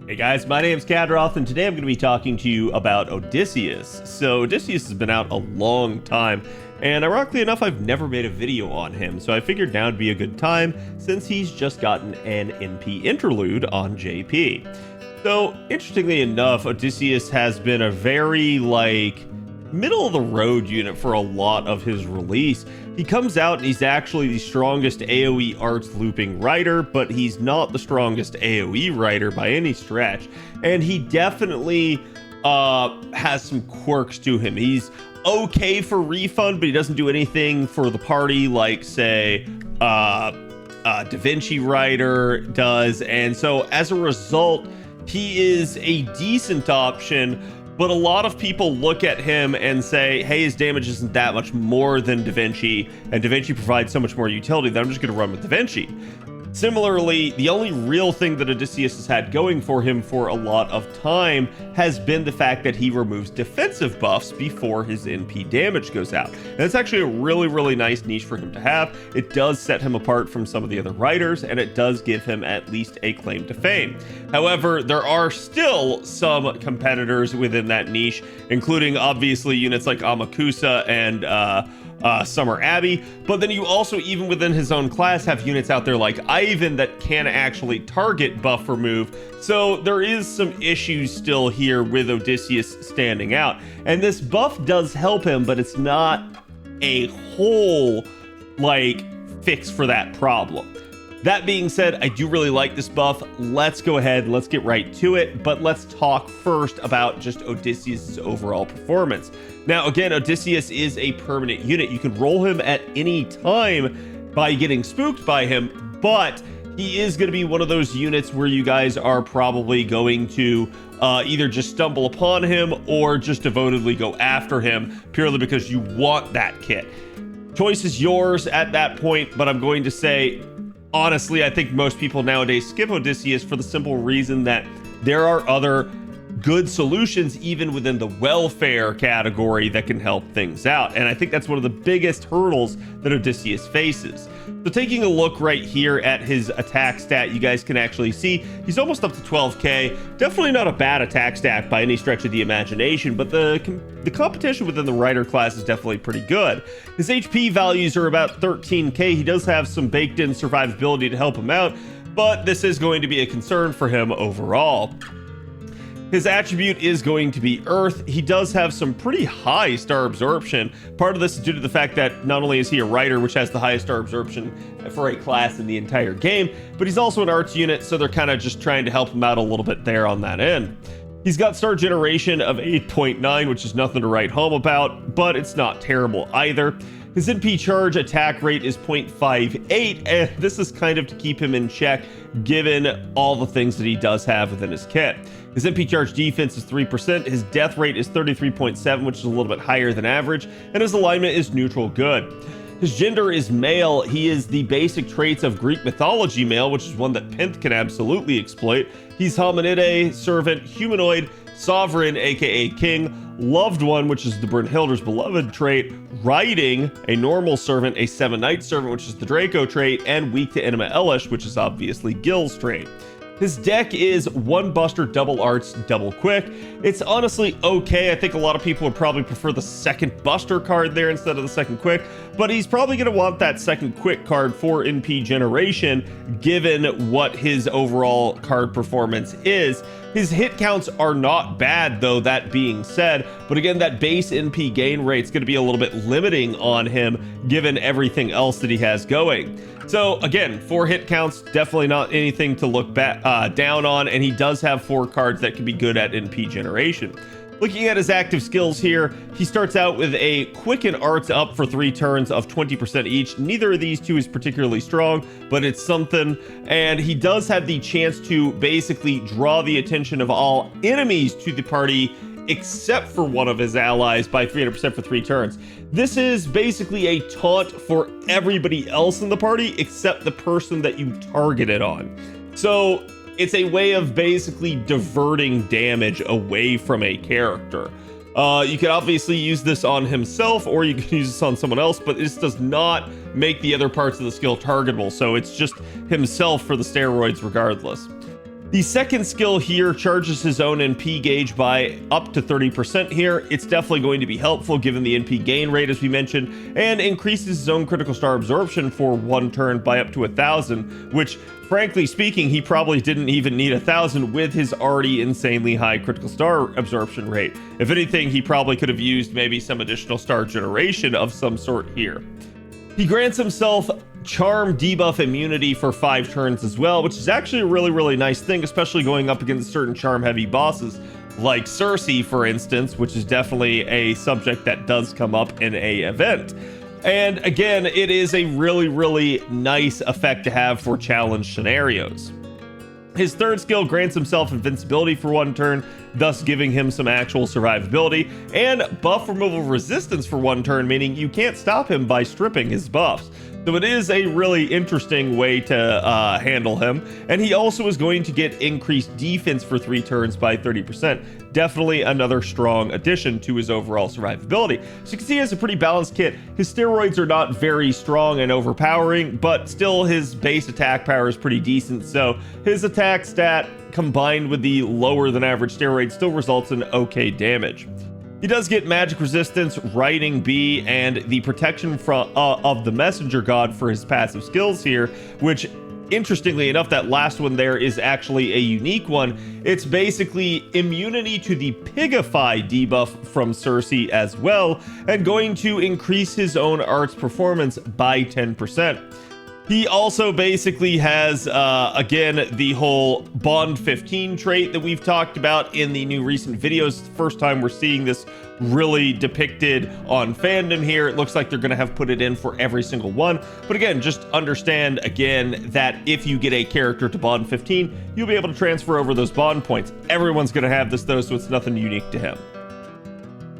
Hey guys, my name's Khadroth, and today I'm going to be talking to you about Odysseus. So Odysseus has been out a long time, and ironically enough, I've never made a video on him, so I figured now would be a good time since he's just gotten an NP interlude on JP. So, interestingly enough, Odysseus has been a very, middle-of-the-road unit for a lot of his release. He comes out and he's actually the strongest AoE arts looping writer, but he's not the strongest AoE writer by any stretch. And he definitely has some quirks to him. He's okay for refund, but he doesn't do anything for the party like, say, Da Vinci writer does. And so as a result, he is a decent option, but a lot of people look at him and say, hey, his damage isn't that much more than Da Vinci, and Da Vinci provides so much more utility that I'm just going to run with Da Vinci. Similarly, the only real thing that Odysseus has had going for him for a lot of time has been the fact that he removes defensive buffs before his NP damage goes out. And it's actually a really, really nice niche for him to have. It does set him apart from some of the other writers, and it does give him at least a claim to fame. However, there are still some competitors within that niche, including obviously units like Amakusa and Summer Abbey, but then you also, even within his own class, have units out there like Ivan that can actually target buff remove. So there is some issues still here with Odysseus standing out, and this buff does help him, but it's not a whole fix for that problem. That being said, I do really like this buff. Let's go ahead, let's get right to it, but let's talk first about just Odysseus' overall performance. Now, again, Odysseus is a permanent unit. You can roll him at any time by getting spooked by him, but he is going to be one of those units where you guys are probably going to either just stumble upon him or just devotedly go after him purely because you want that kit. Choice is yours at that point, but I'm going to say, honestly, I think most people nowadays skip Odysseus for the simple reason that there are other good solutions even within the welfare category that can help things out. And I think that's one of the biggest hurdles that Odysseus faces. So taking a look right here at his attack stat, you guys can actually see he's almost up to 12k. Definitely not a bad attack stat by any stretch of the imagination, but the competition within the Rider class is definitely pretty good. His HP values are about 13k. He does have some baked in survivability to help him out, but this is going to be a concern for him overall. His attribute is going to be Earth. He does have some pretty high star absorption. Part of this is due to the fact that not only is he a writer, which has the highest star absorption for a class in the entire game, but he's also an arts unit, so they're kind of just trying to help him out a little bit there on that end. He's got star generation of 8.9, which is nothing to write home about, but it's not terrible either. His NP charge attack rate is 0.58, and this is kind of to keep him in check given all the things that he does have within his kit. His NP charge defense is 3%, his death rate is 33.7, which is a little bit higher than average, and his alignment is neutral good. His gender is male. He is the basic traits of Greek mythology male, which is one that Pinth can absolutely exploit. He's hominide, servant, humanoid, sovereign, aka king, loved one, which is the Brynhilder's beloved trait, riding, a normal servant, a 7-knight servant, which is the Draco trait, and weak to Enema Elish, which is obviously Gil's trait. His deck is 1 Buster, double arts, double quick. It's honestly okay. I think a lot of people would probably prefer the second Buster card there instead of the second quick, but he's probably going to want that second quick card for NP generation, given what his overall card performance is. His hit counts are not bad, though, that being said, but again, that base NP gain rate is going to be a little bit limiting on him, given everything else that he has going. So again, 4 hit counts, definitely not anything to look down on, and he does have 4 cards that can be good at NP generation. Looking at his active skills here, he starts out with a Quicken Arts up for 3 turns of 20% each. Neither of these two is particularly strong, but it's something. And he does have the chance to basically draw the attention of all enemies to the party, except for one of his allies, by 300% for 3 turns. This is basically a taunt for everybody else in the party, except the person that you targeted on. So it's a way of basically diverting damage away from a character. You can obviously use this on himself, or you can use this on someone else, but this does not make the other parts of the skill targetable, so it's just himself for the steroids regardless. The second skill here charges his own NP gauge by up to 30% here. It's definitely going to be helpful given the NP gain rate, as we mentioned, and increases his own critical star absorption for 1 turn by up to 1,000, which, frankly speaking, he probably didn't even need 1,000 with his already insanely high critical star absorption rate. If anything, he probably could have used maybe some additional star generation of some sort here. He grants himself Charm debuff immunity for 5 turns as well, which is actually a really nice thing, especially going up against certain charm heavy bosses like Cersei, for instance, which is definitely a subject that does come up in a event. And again, it is a really nice effect to have for challenge scenarios. His third skill grants himself invincibility for 1 turn, thus giving him some actual survivability, and buff removal resistance for 1 turn, meaning you can't stop him by stripping his buffs. So it is a really interesting way to handle him. And he also is going to get increased defense for 3 turns by 30%. Definitely another strong addition to his overall survivability. So you can see he has a pretty balanced kit. His steroids are not very strong and overpowering, but still his base attack power is pretty decent. So his attack stat combined with the lower than average steroids still results in okay damage. He does get magic resistance, riding B, and the protection from of the messenger god for his passive skills here, which, interestingly enough, that last one there is actually a unique one. It's basically immunity to the Pigify debuff from Cersei as well, and going to increase his own art's performance by 10%. He also basically has, again, the whole Bond 15 trait that we've talked about in the new recent videos. The first time we're seeing this really depicted on fandom here. It looks like they're going to have put it in for every single one. But again, just understand, again, that if you get a character to Bond 15, you'll be able to transfer over those Bond points. Everyone's going to have this, though, so it's nothing unique to him.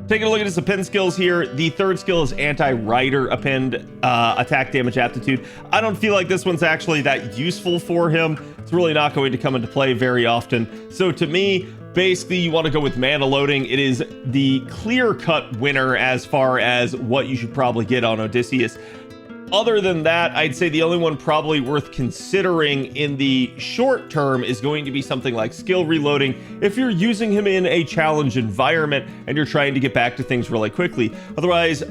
Taking a look at his append skills here, the third skill is anti-rider append attack damage aptitude. I don't feel like this one's actually that useful for him. It's really not going to come into play very often. So to me, basically you want to go with mana loading. It is the clear-cut winner as far as what you should probably get on Odysseus. Other than that, I'd say the only one probably worth considering in the short term is going to be something like skill reloading if you're using him in a challenge environment and you're trying to get back to things really quickly. Otherwise,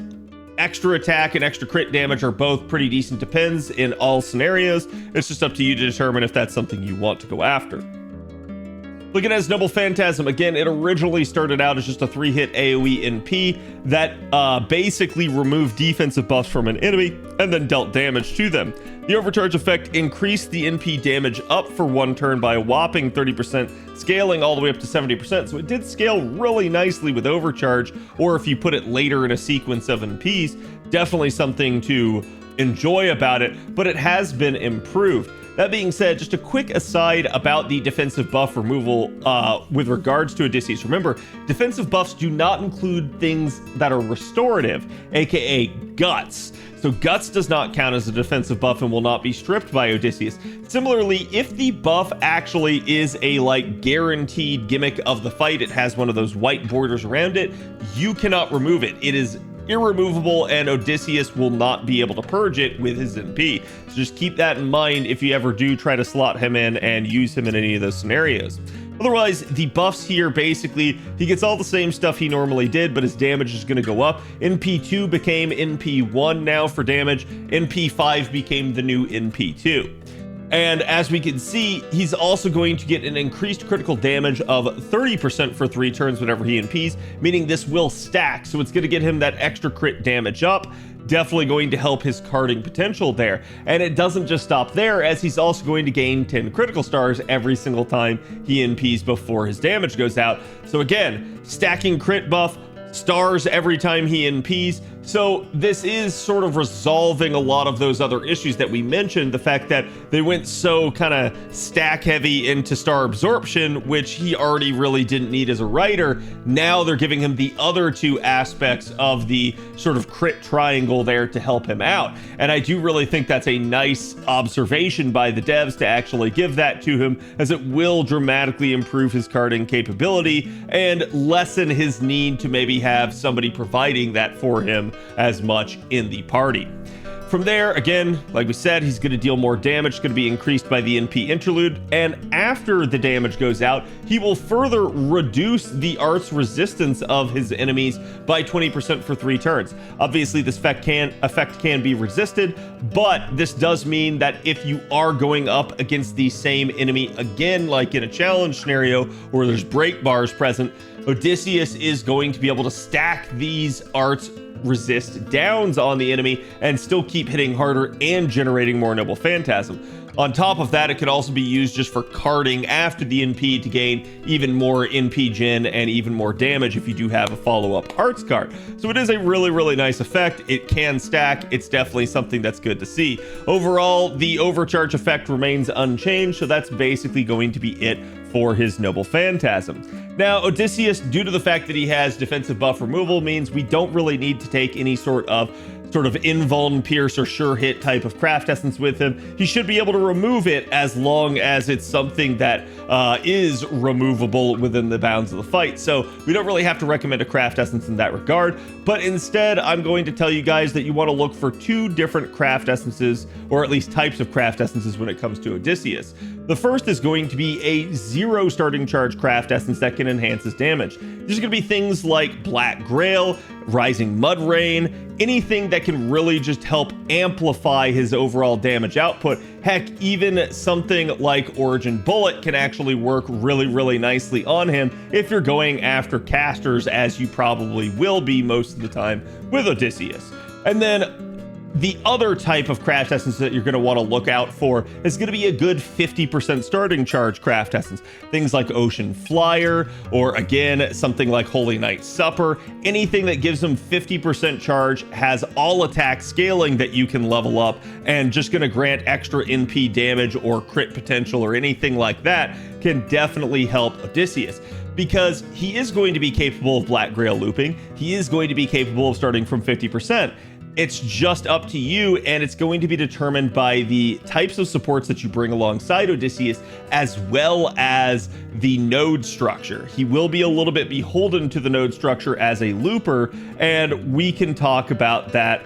extra attack and extra crit damage are both pretty decent depends in all scenarios. It's just up to you to determine if that's something you want to go after. Looking at his Noble Phantasm, again, it originally started out as just a 3-hit AoE NP that basically removed defensive buffs from an enemy and then dealt damage to them. The overcharge effect increased the NP damage up for 1 turn by a whopping 30%, scaling all the way up to 70%. So it did scale really nicely with overcharge, or if you put it later in a sequence of NPs, definitely something to enjoy about it, but it has been improved. That being said, just a quick aside about the defensive buff removal with regards to Odysseus. Remember, defensive buffs do not include things that are restorative, aka guts. So guts does not count as a defensive buff and will not be stripped by Odysseus. Similarly, if the buff actually is a guaranteed gimmick of the fight, it has one of those white borders around it, you cannot remove it. It is irremovable, and Odysseus will not be able to purge it with his NP. So just keep that in mind if you ever do try to slot him in and use him in any of those scenarios. Otherwise, the buffs here, basically, he gets all the same stuff he normally did, but his damage is going to go up. NP2 became NP1 now for damage. NP5 became the new NP2. And as we can see, he's also going to get an increased critical damage of 30% for 3 turns whenever he NPs, meaning this will stack. So it's going to get him that extra crit damage up. Definitely going to help his carding potential there. And it doesn't just stop there, as he's also going to gain 10 critical stars every single time he NPs before his damage goes out. So again, stacking crit buff, stars every time he NPs. So this is sort of resolving a lot of those other issues that we mentioned. The fact that they went so kind of stack heavy into star absorption, which he already really didn't need as a writer. Now they're giving him the other 2 aspects of the sort of crit triangle there to help him out. And I do really think that's a nice observation by the devs to actually give that to him, as it will dramatically improve his carding capability and lessen his need to maybe have somebody providing that for him as much in the party. From there, again, like we said, he's going to deal more damage, going to be increased by the NP interlude, and after the damage goes out, he will further reduce the art's resistance of his enemies by 20% for 3 turns. Obviously, this effect can be resisted, but this does mean that if you are going up against the same enemy again, like in a challenge scenario where there's break bars present, Odysseus is going to be able to stack these arts resist downs on the enemy and still keep hitting harder and generating more Noble Phantasm. On top of that, it could also be used just for carding after the NP to gain even more NP gen and even more damage if you do have a follow-up arts card. So it is a really, really nice effect. It can stack. It's definitely something that's good to see. Overall, the overcharge effect remains unchanged, so that's basically going to be it for his Noble Phantasm. Now, Odysseus, due to the fact that he has defensive buff removal, means we don't really need to take any sort of invuln, pierce, or sure hit type of craft essence with him. He should be able to remove it as long as it's something that is removable within the bounds of the fight. So we don't really have to recommend a craft essence in that regard, but instead I'm going to tell you guys that you want to look for 2 different craft essences, or at least types of craft essences when it comes to Odysseus. The first is going to be a 0 starting charge craft essence that can enhance his damage. There's going to be things like Black Grail, Rising Mud Rain, anything that can really just help amplify his overall damage output. Heck, even something like Origin Bullet can actually work really, really nicely on him if you're going after casters, as you probably will be most of the time with Odysseus. And then the other type of craft essence that you're going to want to look out for is going to be a good 50% starting charge craft essence. Things like Ocean Flyer, or again, something like Holy Night Supper. Anything that gives them 50% charge, has all attack scaling that you can level up, and just going to grant extra NP damage or crit potential or anything like that can definitely help Odysseus, because he is going to be capable of Black Grail looping. He is going to be capable of starting from 50%. It's just up to you, and it's going to be determined by the types of supports that you bring alongside Odysseus, as well as the node structure. He will be a little bit beholden to the node structure as a looper, and we can talk about that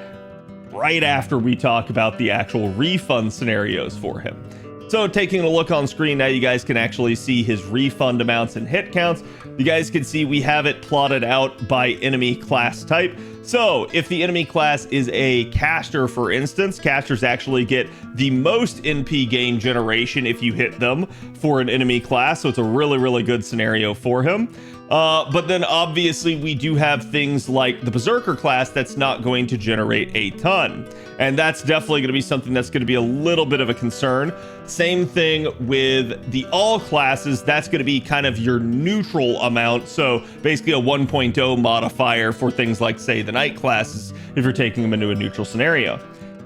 right after we talk about the actual refund scenarios for him. So taking a look on screen now, you guys can actually see his refund amounts and hit counts. You guys can see we have it plotted out by enemy class type. So if the enemy class is a caster, for instance, casters actually get the most NP gain generation if you hit them for an enemy class. So it's a really, really good scenario for him. But then obviously we do have things like the Berserker class that's not going to generate a ton. And that's definitely going to be something that's going to be a little bit of a concern. Same thing with the all classes. That's going to be kind of your neutral amount. So basically a 1.0 modifier for things like, say, the Knight classes, if you're taking them into a neutral scenario.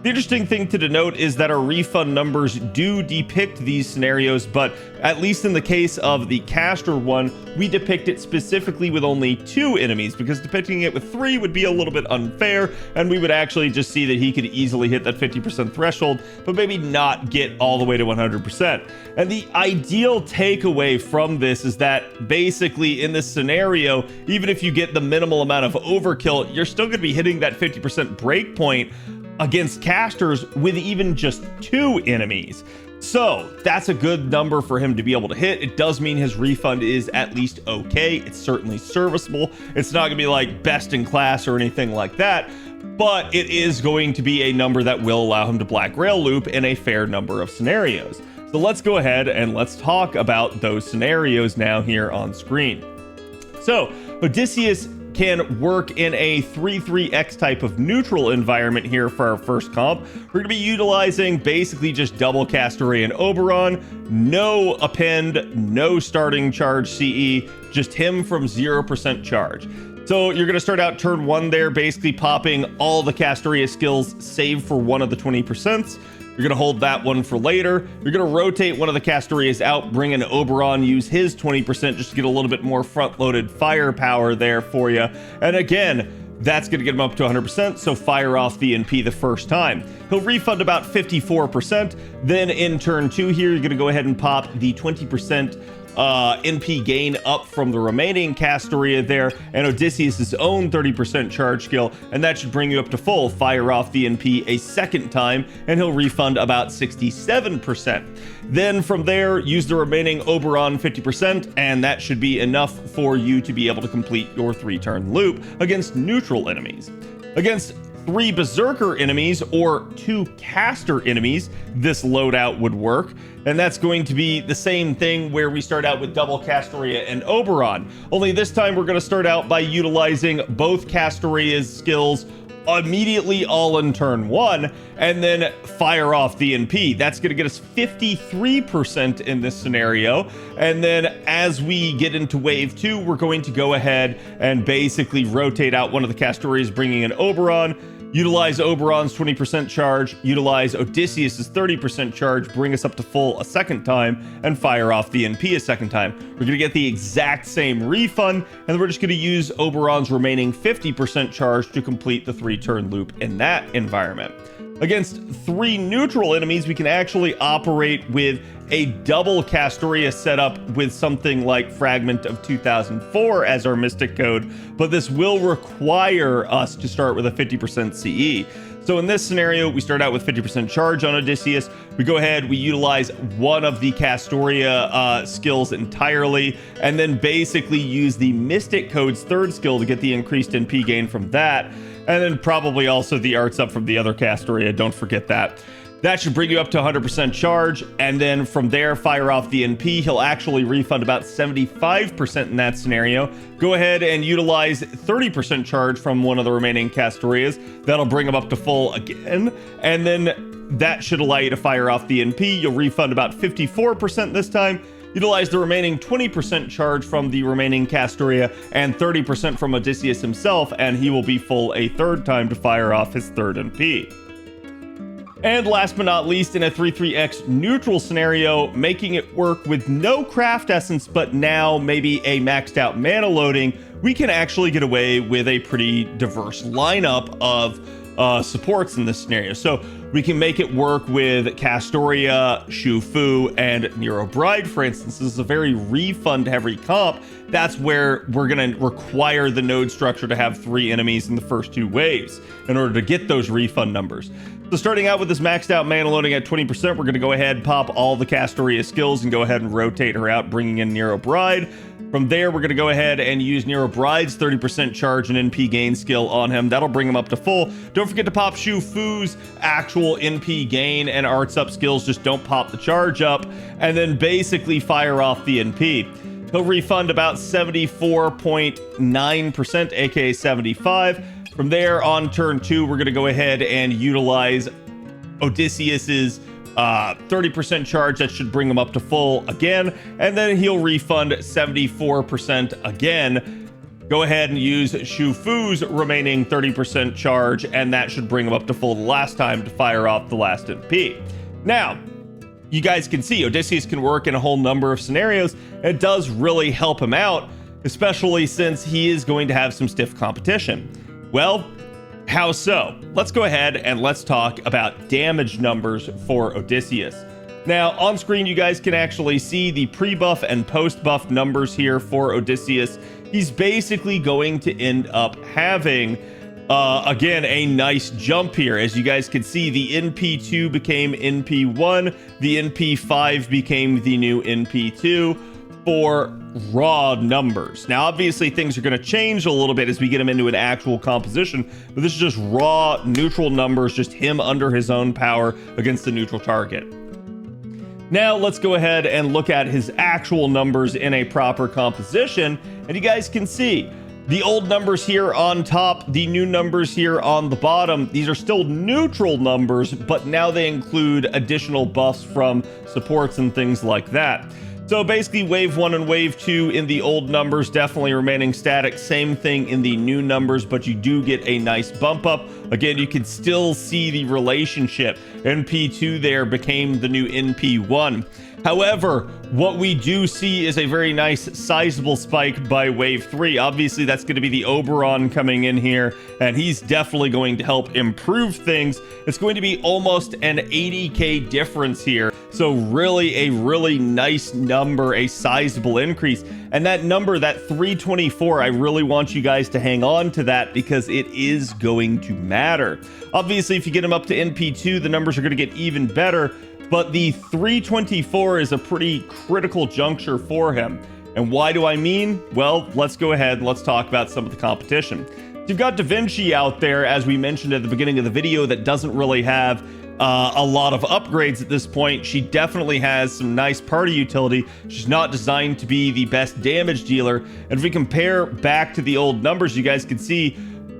The interesting thing to denote is that our refund numbers do depict these scenarios, but at least in the case of the caster one, we depict it specifically with only 2 enemies, because depicting it with 3 would be a little bit unfair, and we would actually just see that he could easily hit that 50% threshold, but maybe not get all the way to 100%. And the ideal takeaway from this is that basically in this scenario, even if you get the minimal amount of overkill, you're still going to be hitting that 50% breakpoint against casters with even just 2 enemies. So that's a good number for him to be able to hit. It does mean his refund is at least okay. It's certainly serviceable. It's not gonna be like best in class or anything like that, but it is going to be a number that will allow him to Black Grail loop in a fair number of scenarios. So let's go ahead and let's talk about those scenarios now here on screen. So Odysseus can work in a 3-3x type of neutral environment here for our first comp. We're going to be utilizing basically just double Castoray and Oberon, no append, no starting charge CE, just him from 0% charge. So you're going to start out turn 1 there, basically popping all the Castoria skills save for one of the 20%. You're going to hold that one for later. You're going to rotate one of the Castorias out, bring in Oberon, use his 20% just to get a little bit more front-loaded firepower there for you. And again, that's going to get him up to 100%, so fire off the NP the first time. He'll refund about 54%. Then in turn 2 here, you're going to go ahead and pop the 20% NP gain up from the remaining Castoria there, and Odysseus' own 30% charge skill, and that should bring you up to full. Fire off the NP a second time, and he'll refund about 67%. Then from there, use the remaining Oberon 50%, and that should be enough for you to be able to complete your 3-turn loop against neutral enemies. Against 3 Berserker enemies or 2 Caster enemies, this loadout would work. And that's going to be the same thing where we start out with double Castoria and Oberon. Only this time we're going to start out by utilizing both Castoria's skills immediately all in turn 1, and then fire off the NP. That's going to get us 53% in this scenario. And then as we get into wave 2, we're going to go ahead and basically rotate out one of the Castorias, bringing in Oberon, utilize Oberon's 20% charge, utilize Odysseus' 30% charge, bring us up to full a second time, and fire off the NP a second time. We're going to get the exact same refund, and then we're just going to use Oberon's remaining 50% charge to complete the 3-turn loop in that environment. Against 3 neutral enemies, we can actually operate with a double Castoria setup with something like Fragment of 2004 as our Mystic Code, but this will require us to start with a 50% CE. So in this scenario, we start out with 50% charge on Odysseus. We go ahead, we utilize one of the Castoria skills entirely, and then basically use the Mystic Code's 3rd skill to get the increased NP gain from that. And then probably also the arts up from the other Castoria, don't forget that. That should bring you up to 100% charge, and then from there, fire off the NP. He'll actually refund about 75% in that scenario. Go ahead and utilize 30% charge from one of the remaining Castorias. That'll bring him up to full again, and then that should allow you to fire off the NP. You'll refund about 54% this time. Utilize the remaining 20% charge from the remaining Castoria and 30% from Odysseus himself, and he will be full a 3rd time to fire off his 3rd NP. And last but not least, in a 3-3X neutral scenario, making it work with no craft essence, but now maybe a maxed out mana loading, we can actually get away with a pretty diverse lineup of supports in this scenario. So we can make it work with Castoria, Shufu, and Nero Bride, for instance. This is a very refund heavy comp. That's where we're going to require the node structure to have 3 enemies in the first 2 waves in order to get those refund numbers. So starting out with this maxed out mana loading at 20%, we're going to go ahead, pop all the Castoria skills, and go ahead and rotate her out, bringing in Nero Bride. From there, we're going to go ahead and use Nero Bride's 30% charge and NP gain skill on him. That'll bring him up to full. Don't forget to pop Shufu's actual NP gain and arts up skills. Just don't pop the charge up, and then basically fire off the NP. He'll refund about 74.9%, aka 75. From there, on turn 2, we're going to go ahead and utilize Odysseus's 30% charge. That should bring him up to full again, and then he'll refund 74% again. Go ahead and use Shufu's remaining 30% charge, and that should bring him up to full the last time to fire off the last NP. Now, you guys can see Odysseus can work in a whole number of scenarios. It does really help him out, especially since he is going to have some stiff competition. Well, how so? Let's go ahead and let's talk about damage numbers for Odysseus. Now, on screen, you guys can actually see the pre-buff and post-buff numbers here for Odysseus. He's basically going to end up having, again, a nice jump here. As you guys can see, the NP2 became NP1, the NP5 became the new NP2 for raw numbers. Now, obviously, things are going to change a little bit as we get him into an actual composition, but this is just raw neutral numbers, just him under his own power against the neutral target. Now, let's go ahead and look at his actual numbers in a proper composition, and you guys can see the old numbers here on top, the new numbers here on the bottom. These are still neutral numbers, but now they include additional buffs from supports and things like that. So basically, wave 1 and wave 2 in the old numbers definitely remaining static. Same thing in the new numbers, but you do get a nice bump up. Again, you can still see the relationship. NP2 there became the new NP1. However, what we do see is a very nice sizable spike by wave 3. Obviously, that's going to be the Oberon coming in here, and he's definitely going to help improve things. It's going to be almost an 80k difference here. So really a really nice number, a sizable increase. And that number, that 324, I really want you guys to hang on to that because it is going to matter. Obviously, if you get him up to NP2, the numbers are going to get even better. But the 324 is a pretty critical juncture for him. And why do I mean? Well, let's go ahead and let's talk about some of the competition. You've got Da Vinci out there, as we mentioned at the beginning of the video, that doesn't really have a lot of upgrades at this point. She definitely has some nice party utility. She's not designed to be the best damage dealer. And if we compare back to the old numbers, you guys can see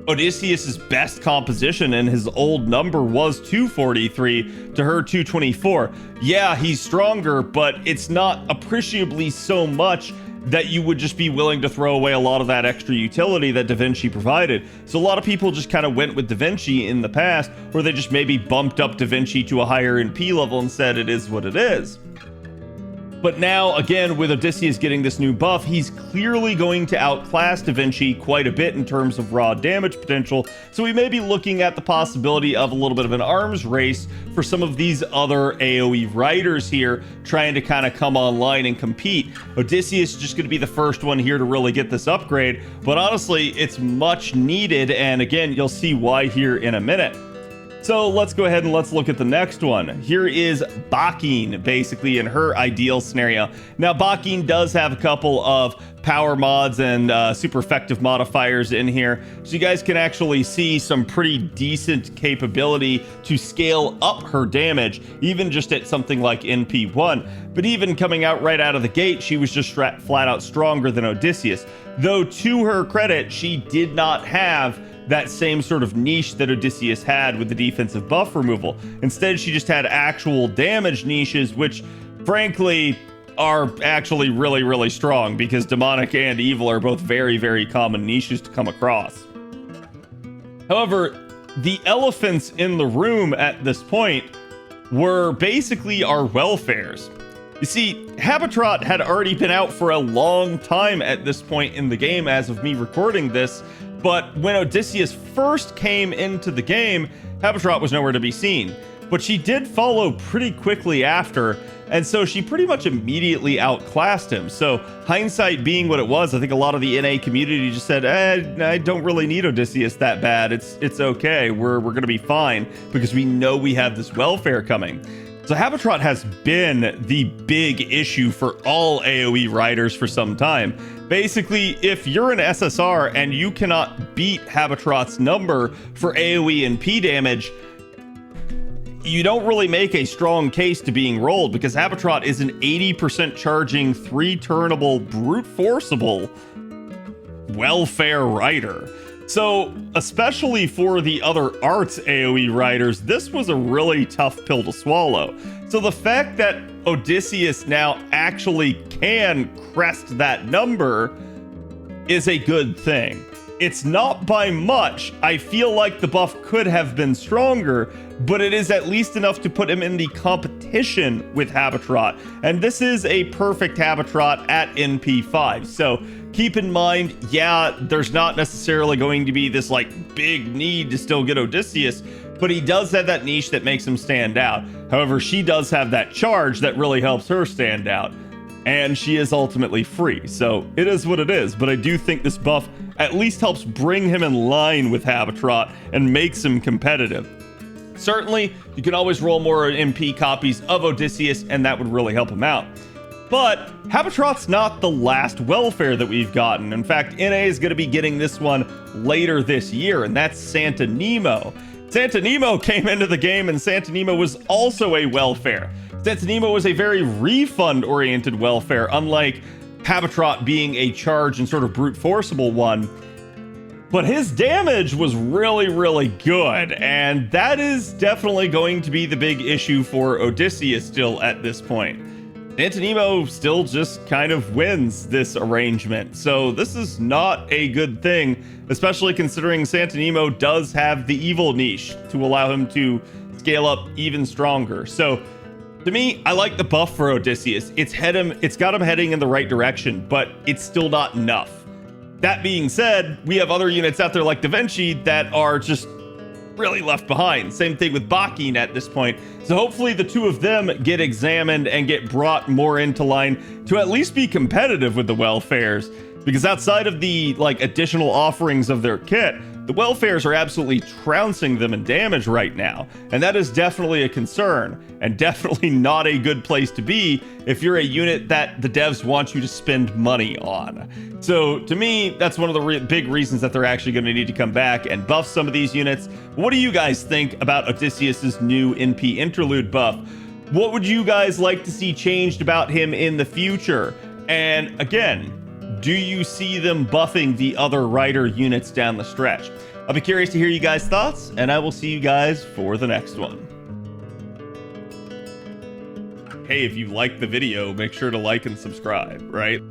Odysseus's best composition and his old number was 243 to her 224. Yeah, he's stronger, but it's not appreciably so much that you would just be willing to throw away a lot of that extra utility that Da Vinci provided. So a lot of people just kind of went with Da Vinci in the past, or they just maybe bumped up Da Vinci to a higher NP level and said it is what it is. But now, again, with Odysseus getting this new buff, he's clearly going to outclass Da Vinci quite a bit in terms of raw damage potential. So we may be looking at the possibility of a little bit of an arms race for some of these other AoE riders here, trying to kind of come online and compete. Odysseus is just going to be the first one here to really get this upgrade. But honestly, it's much needed. And again, you'll see why here in a minute. So let's go ahead and let's look at the next one. Here is Bakine, basically in her ideal scenario. Now, Bakine does have a couple of power mods and super effective modifiers in here. So you guys can actually see some pretty decent capability to scale up her damage, even just at something like NP1. But even coming out right out of the gate, she was just flat out stronger than Odysseus. Though to her credit, she did not have that same sort of niche that Odysseus had with the defensive buff removal. Instead, she just had actual damage niches, which frankly are actually really, really strong because demonic and evil are both very, very common niches to come across. However, the elephants in the room at this point were basically our welfares. You see, Khadroth had already been out for a long time at this point in the game as of me recording this, but when Odysseus first came into the game, Khadroth was nowhere to be seen. But she did follow pretty quickly after, and so she pretty much immediately outclassed him. So hindsight being what it was, I think a lot of the NA community just said, I don't really need Odysseus that bad. It's okay. We're going to be fine because we know we have this welfare coming. So Khadroth has been the big issue for all AoE riders for some time. Basically, if you're an SSR and you cannot beat Khadroth's number for AoE and P damage, you don't really make a strong case to being rolled because Khadroth is an 80% charging, 3-turnable, brute forceable welfare rider. So, especially for the other arts AoE riders, this was a really tough pill to swallow. So the fact that Odysseus now actually can crest that number is a good thing. It's not by much. I feel like the buff could have been stronger, but it is at least enough to put him in the competition with Khadroth. And this is a perfect Khadroth at NP5. So keep in mind, yeah, there's not necessarily going to be this like big need to still get Odysseus, but he does have that niche that makes him stand out. However, she does have that charge that really helps her stand out. And she is ultimately free. So it is what it is. But I do think this buff at least helps bring him in line with Khadroth and makes him competitive. Certainly, you can always roll more MP copies of Odysseus, and that would really help him out. But Khadroth's not the last welfare that we've gotten. In fact, NA is going to be getting this one later this year, and that's Santa Nemo. Santa Nemo came into the game, and Santa Nemo was also a welfare. Santa Nemo was a very refund-oriented welfare, unlike Khadroth being a charge and sort of brute forceable one. But his damage was really, really good, and that is definitely going to be the big issue for Odysseus still at this point. Santa Nemo still just kind of wins this arrangement, so this is not a good thing, especially considering Santa Nemo does have the evil niche to allow him to scale up even stronger. So To me, I like the buff for Odysseus. It's got him heading in the right direction, but it's still not enough. That being said, we have other units out there like Da Vinci that are just really left behind. Same thing with Bakin at this point. So hopefully the two of them get examined and get brought more into line to at least be competitive with the welfares. Because outside of the additional offerings of their kit, the welfares are absolutely trouncing them in damage right now. And that is definitely a concern, and definitely not a good place to be if you're a unit that the devs want you to spend money on. So to me, that's one of the big reasons that they're actually going to need to come back and buff some of these units. What do you guys think about Odysseus's new NP interlude buff? What would you guys like to see changed about him in the future? And again, do you see them buffing the other rider units down the stretch? I'll be curious to hear you guys' thoughts, and I will see you guys for the next one. Hey, if you liked the video, make sure to like and subscribe, right?